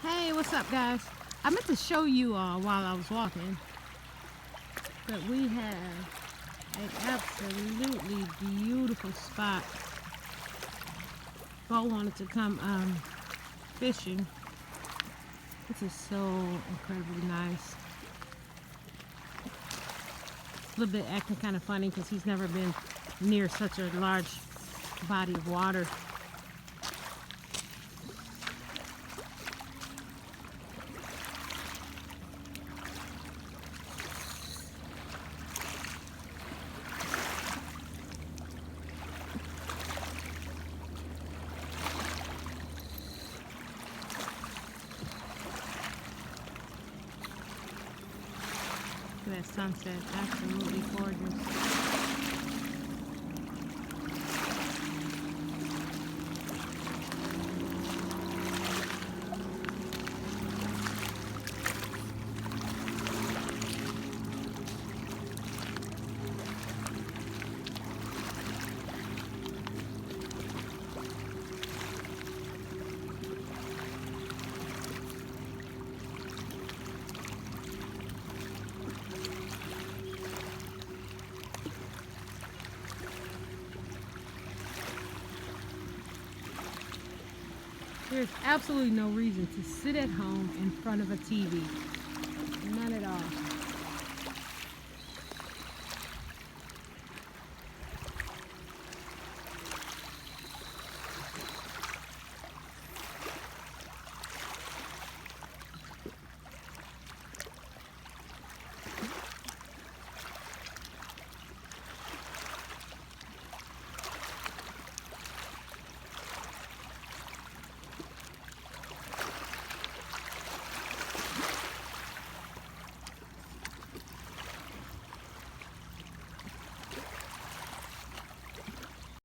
Hey, what's up, guys? I meant to show you while I was walking, but we have an absolutely beautiful spot. Bo wanted to come fishing. This is so incredibly nice. A little bit acting kind of funny because he's never been near such a large body of water. Look at that sunset, absolutely gorgeous. There's absolutely no reason to sit at home in front of a TV. None at all.